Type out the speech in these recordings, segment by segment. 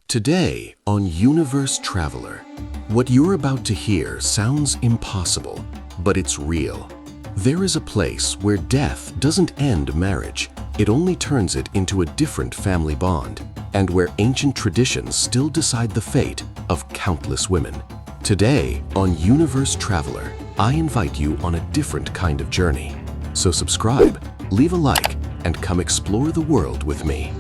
Today on Universe Traveler, what you're about to hear sounds impossible, but it's real. There is a place where death doesn't end marriage, it only turns it into a different family bond, and where ancient traditions still decide the fate of countless women. Today on Universe Traveler, I invite you on a different kind of journey. So subscribe, leave a like, and come explore the world with me.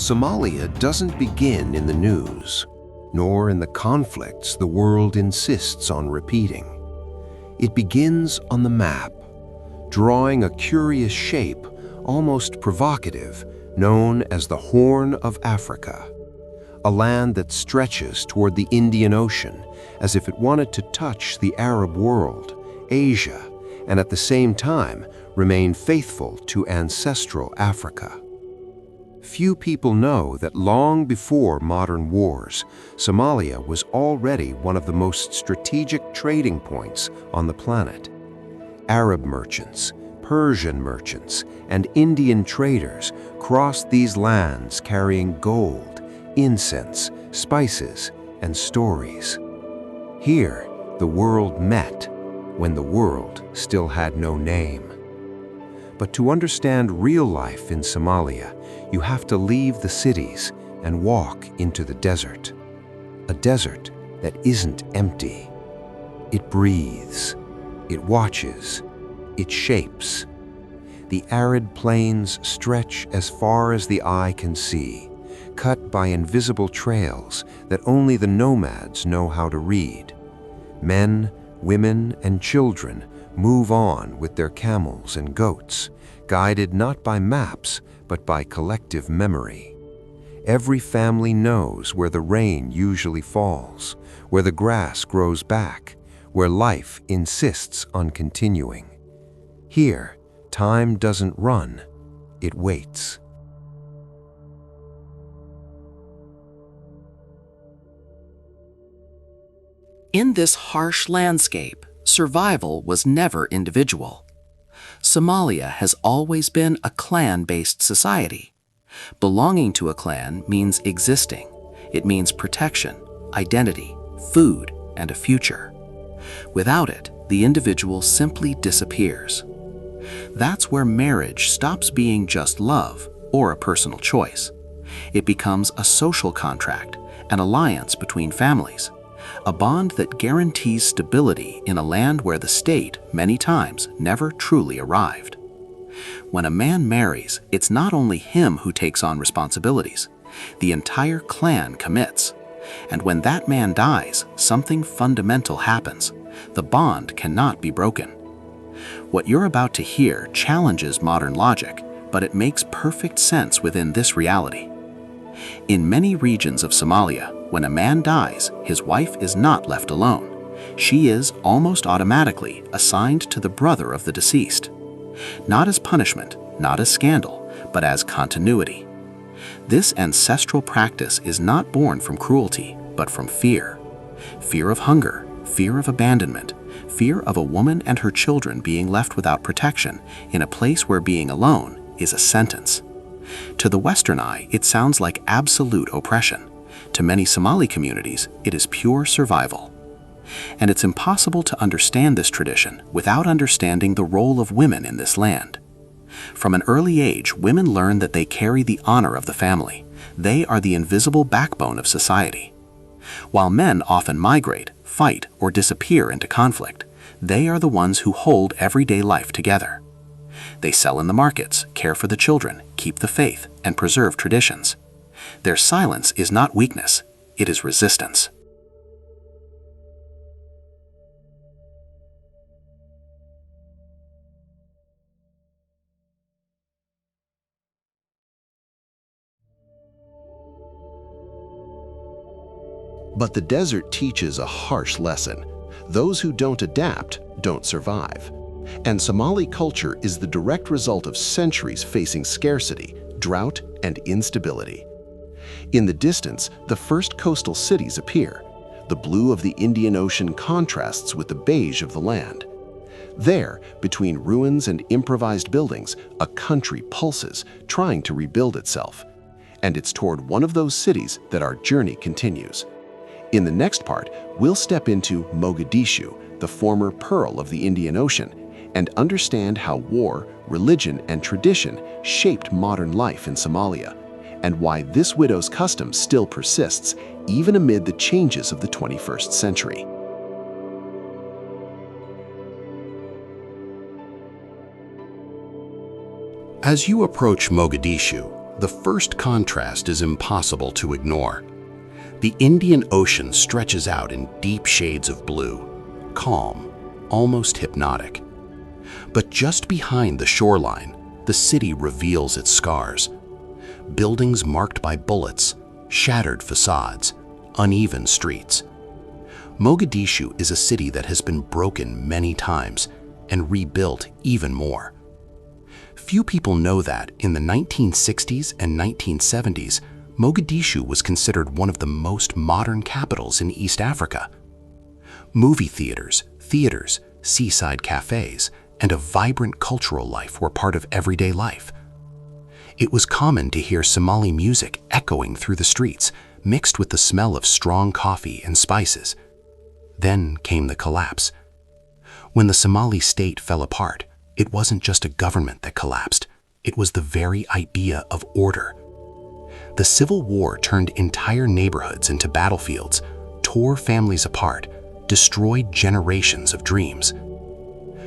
Somalia doesn't begin in the news, nor in the conflicts the world insists on repeating. It begins on the map, drawing a curious shape, almost provocative, known as the Horn of Africa, a land that stretches toward the Indian Ocean as if it wanted to touch the Arab world, Asia, and at the same time remain faithful to ancestral Africa. Few people know that long before modern wars, Somalia was already one of the most strategic trading points on the planet. Arab merchants, Persian merchants, and Indian traders crossed these lands carrying gold, incense, spices, and stories. Here, the world met when the world still had no name. But to understand real life in Somalia, you have to leave the cities and walk into the desert. A desert that isn't empty. It breathes, it watches, it shapes. The arid plains stretch as far as the eye can see, cut by invisible trails that only the nomads know how to read. Men, women, and children move on with their camels and goats, guided not by maps, but by collective memory. Every family knows where the rain usually falls, where the grass grows back, where life insists on continuing. Here, time doesn't run, it waits. In this harsh landscape, survival was never individual. Somalia has always been a clan-based society. Belonging to a clan means existing. It means protection, identity, food, and a future. Without it, the individual simply disappears. That's where marriage stops being just love or a personal choice. It becomes a social contract, an alliance between families, a bond that guarantees stability in a land where the state, many times, never truly arrived. When a man marries, it's not only him who takes on responsibilities. The entire clan commits. And when that man dies, something fundamental happens. The bond cannot be broken. What you're about to hear challenges modern logic, but it makes perfect sense within this reality. In many regions of Somalia, when a man dies, his wife is not left alone. She is almost automatically assigned to the brother of the deceased. Not as punishment, not as scandal, but as continuity. This ancestral practice is not born from cruelty, but from fear. Fear of hunger, fear of abandonment, fear of a woman and her children being left without protection in a place where being alone is a sentence. To the Western eye, it sounds like absolute oppression. To many Somali communities, it is pure survival. And it's impossible to understand this tradition without understanding the role of women in this land. From an early age, women learn that they carry the honor of the family. They are the invisible backbone of society. While men often migrate, fight, or disappear into conflict, they are the ones who hold everyday life together. They sell in the markets, care for the children, keep the faith, and preserve traditions. Their silence is not weakness, it is resistance. But the desert teaches a harsh lesson. Those who don't adapt don't survive. And Somali culture is the direct result of centuries facing scarcity, drought, and instability. In the distance, the first coastal cities appear, The blue of the Indian Ocean contrasts with the beige of the land. There, between ruins and improvised buildings, a country pulses, trying to rebuild itself. And it's toward one of those cities that our journey continues. In the next part, we'll step into Mogadishu, the former pearl of the Indian Ocean, and understand how war, religion, and tradition shaped modern life in Somalia, and why this widow's custom still persists, even amid the changes of the 21st century. As you approach Mogadishu, the first contrast is impossible to ignore. The Indian Ocean stretches out in deep shades of blue, calm, almost hypnotic. But just behind the shoreline, the city reveals its scars. Buildings marked by bullets, shattered facades, uneven streets. Mogadishu is a city that has been broken many times and rebuilt even more. Few people know that in the 1960s and 1970s, Mogadishu was considered one of the most modern capitals in East Africa. Movie theaters, seaside cafes, and a vibrant cultural life were part of everyday life. It was common to hear Somali music echoing through the streets, mixed with the smell of strong coffee and spices. Then came the collapse. When the Somali state fell apart, it wasn't just a government that collapsed, it was the very idea of order. The Civil War turned entire neighborhoods into battlefields, tore families apart, destroyed generations of dreams.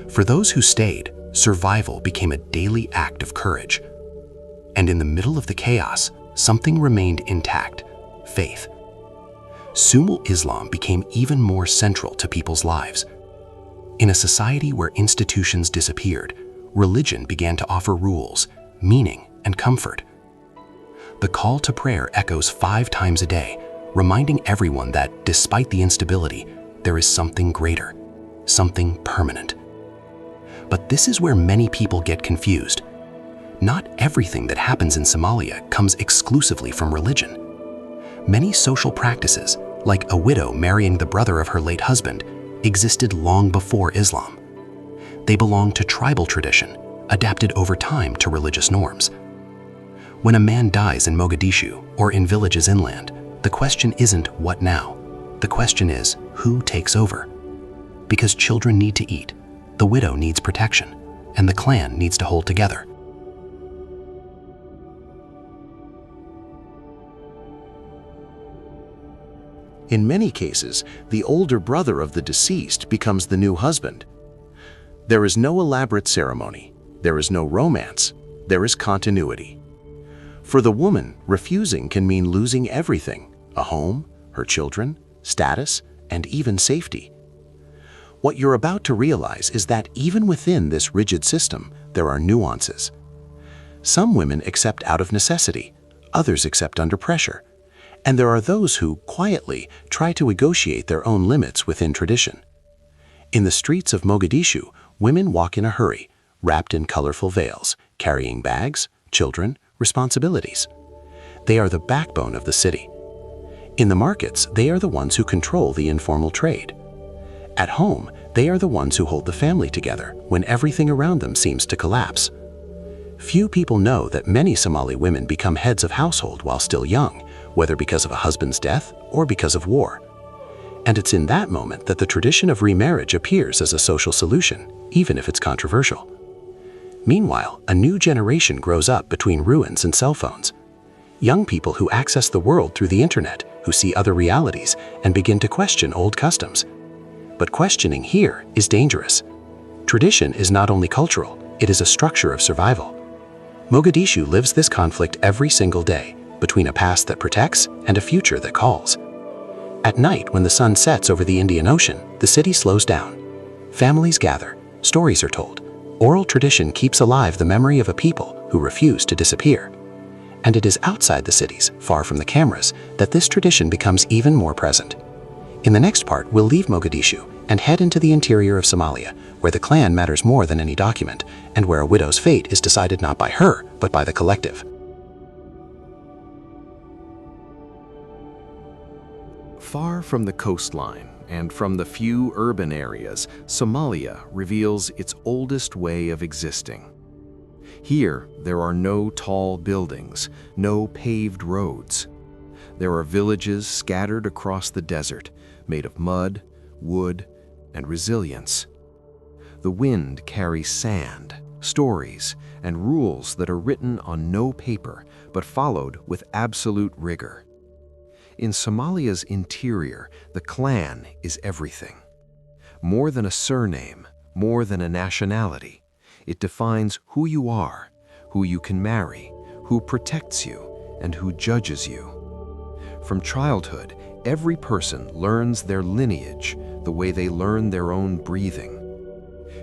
For those who stayed, survival became a daily act of courage. And in the middle of the chaos, something remained intact: faith. Sumal Islam became even more central to people's lives. In a society where institutions disappeared, religion began to offer rules, meaning, and comfort. The call to prayer echoes 5 times a day, reminding everyone that, despite the instability, there is something greater, something permanent. But this is where many people get confused. Not everything that happens in Somalia comes exclusively from religion. Many social practices, like a widow marrying the brother of her late husband, existed long before Islam. They belong to tribal tradition, adapted over time to religious norms. When a man dies in Mogadishu or in villages inland, the question isn't what now. The question is who takes over. Because children need to eat, the widow needs protection, and the clan needs to hold together. In many cases, the older brother of the deceased becomes the new husband. There is no elaborate ceremony. There is no romance. There is continuity. For the woman, refusing can mean losing everything: a home, her children, status, and even safety. What you're about to realize is that even within this rigid system, there are nuances. Some women accept out of necessity, others accept under pressure. And there are those who, quietly, try to negotiate their own limits within tradition. In the streets of Mogadishu, women walk in a hurry, wrapped in colorful veils, carrying bags, children, responsibilities. They are the backbone of the city. In the markets, they are the ones who control the informal trade. At home, they are the ones who hold the family together when everything around them seems to collapse. Few people know that many Somali women become heads of household while still young, whether because of a husband's death or because of war. And it's in that moment that the tradition of remarriage appears as a social solution, even if it's controversial. Meanwhile, a new generation grows up between ruins and cell phones. Young people who access the world through the internet, who see other realities and begin to question old customs. But questioning here is dangerous. Tradition is not only cultural, it is a structure of survival. Mogadishu lives this conflict every single day, between a past that protects and a future that calls. At night, when the sun sets over the Indian Ocean, the city slows down. Families gather, stories are told. Oral tradition keeps alive the memory of a people who refuse to disappear. And it is outside the cities, far from the cameras, that this tradition becomes even more present. In the next part, we'll leave Mogadishu and head into the interior of Somalia, where the clan matters more than any document, and where a widow's fate is decided not by her, but by the collective. Far from the coastline and from the few urban areas, Somalia reveals its oldest way of existing. Here, there are no tall buildings, no paved roads. There are villages scattered across the desert, made of mud, wood, and resilience. The wind carries sand, stories, and rules that are written on no paper but followed with absolute rigor. In Somalia's interior, the clan is everything. More than a surname, more than a nationality, it defines who you are, who you can marry, who protects you, and who judges you. From childhood, every person learns their lineage the way they learn their own breathing.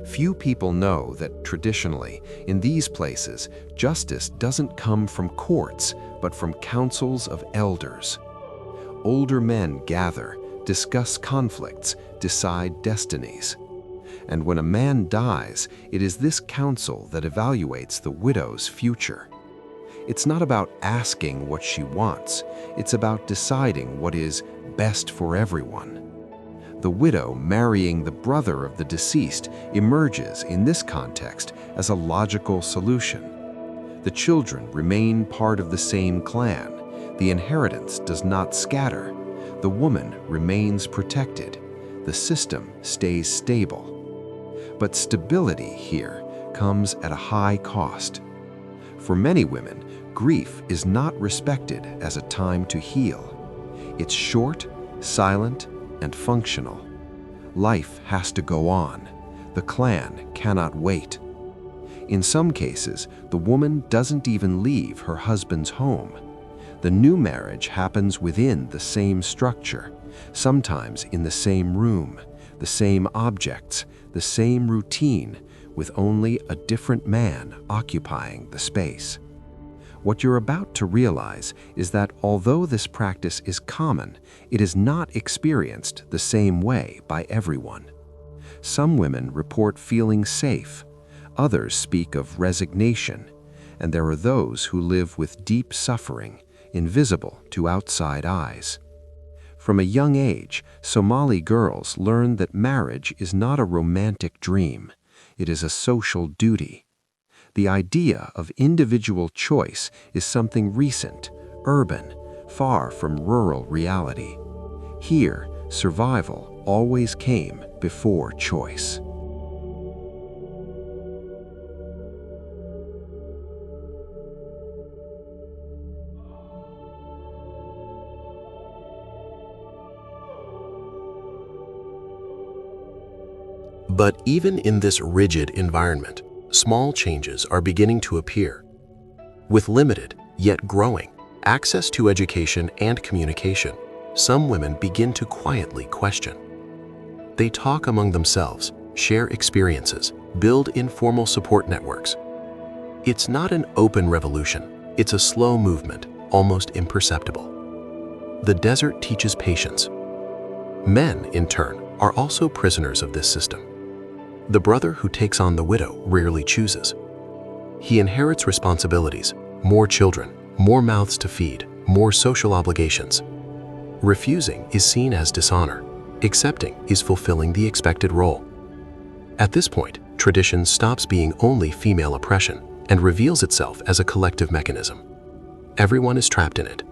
Few people know that traditionally, in these places, justice doesn't come from courts, but from councils of elders. Older men gather, discuss conflicts, decide destinies. And when a man dies, it is this council that evaluates the widow's future. It's not about asking what she wants, it's about deciding what is best for everyone. The widow marrying the brother of the deceased emerges in this context as a logical solution. The children remain part of the same clan. The inheritance does not scatter. The woman remains protected. The system stays stable. But stability here comes at a high cost. For many women, grief is not respected as a time to heal. It's short, silent, and functional. Life has to go on. The clan cannot wait. In some cases, the woman doesn't even leave her husband's home. The new marriage happens within the same structure, sometimes in the same room, the same objects, the same routine, with only a different man occupying the space. What you're about to realize is that although this practice is common, it is not experienced the same way by everyone. Some women report feeling safe, others speak of resignation, and there are those who live with deep suffering, invisible to outside eyes. From a young age, Somali girls learn that marriage is not a romantic dream, it is a social duty. The idea of individual choice is something recent, urban, far from rural reality. Here, survival always came before choice. But even in this rigid environment, small changes are beginning to appear. With limited, yet growing, access to education and communication, some women begin to quietly question. They talk among themselves, share experiences, build informal support networks. It's not an open revolution, it's a slow movement, almost imperceptible. The desert teaches patience. Men, in turn, are also prisoners of this system. The brother who takes on the widow rarely chooses. He inherits responsibilities, more children, more mouths to feed, more social obligations. Refusing is seen as dishonor. Accepting is fulfilling the expected role. At this point, tradition stops being only female oppression and reveals itself as a collective mechanism. Everyone is trapped in it.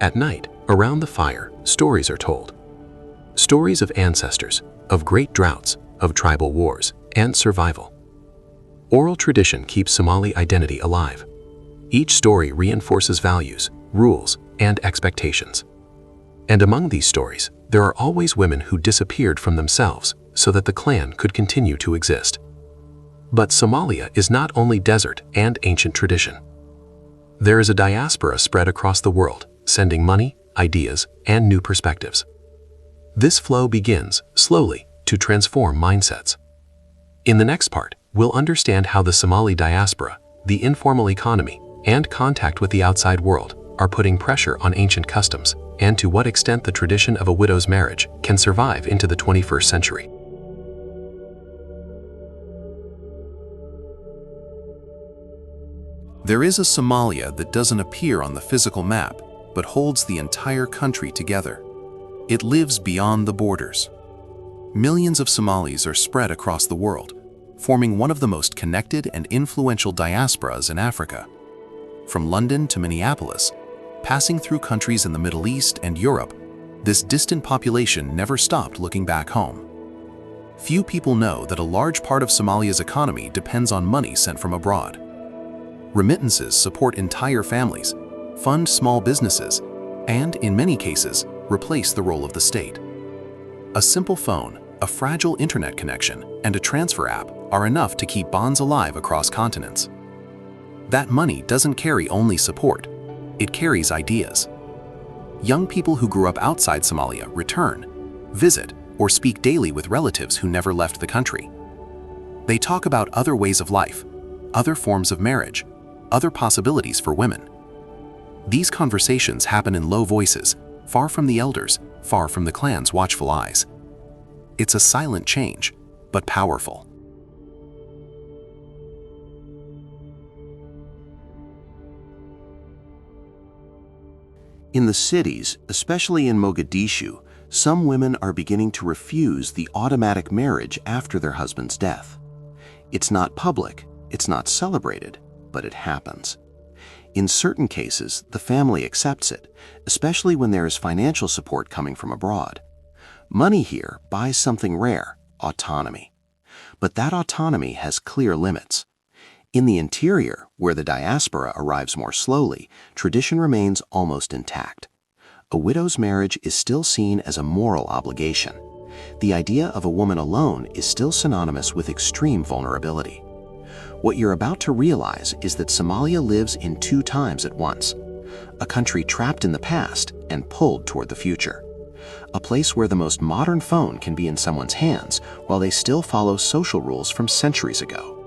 At night, around the fire, stories are told. Stories of ancestors, of great droughts, of tribal wars, and survival. Oral tradition keeps Somali identity alive. Each story reinforces values, rules, and expectations. And among these stories, there are always women who disappeared from themselves so that the clan could continue to exist. But Somalia is not only desert and ancient tradition. There is a diaspora spread across the world, sending money, ideas, and new perspectives. This flow begins, slowly, to transform mindsets. In the next part, we'll understand how the Somali diaspora, the informal economy, and contact with the outside world are putting pressure on ancient customs, and to what extent the tradition of a widow's marriage can survive into the 21st century. There is a Somalia that doesn't appear on the physical map, but holds the entire country together. It lives beyond the borders. Millions of Somalis are spread across the world, forming one of the most connected and influential diasporas in Africa. From London to Minneapolis, passing through countries in the Middle East and Europe, this distant population never stopped looking back home. Few people know that a large part of Somalia's economy depends on money sent from abroad. Remittances support entire families, fund small businesses, and, in many cases, replace the role of the state. A simple phone, a fragile internet connection, and a transfer app are enough to keep bonds alive across continents. That money doesn't carry only support, it carries ideas. Young people who grew up outside Somalia return, visit, or speak daily with relatives who never left the country. They talk about other ways of life, other forms of marriage, other possibilities for women. These conversations happen in low voices, far from the elders, far from the clan's watchful eyes. It's a silent change, but powerful. In the cities, especially in Mogadishu, some women are beginning to refuse the automatic marriage after their husband's death. It's not public, it's not celebrated, but it happens. In certain cases, the family accepts it, especially when there is financial support coming from abroad. Money here buys something rare, autonomy. But that autonomy has clear limits. In the interior, where the diaspora arrives more slowly, tradition remains almost intact. A widow's marriage is still seen as a moral obligation. The idea of a woman alone is still synonymous with extreme vulnerability. What you're about to realize is that Somalia lives in two times at once. A country trapped in the past and pulled toward the future. A place where the most modern phone can be in someone's hands while they still follow social rules from centuries ago.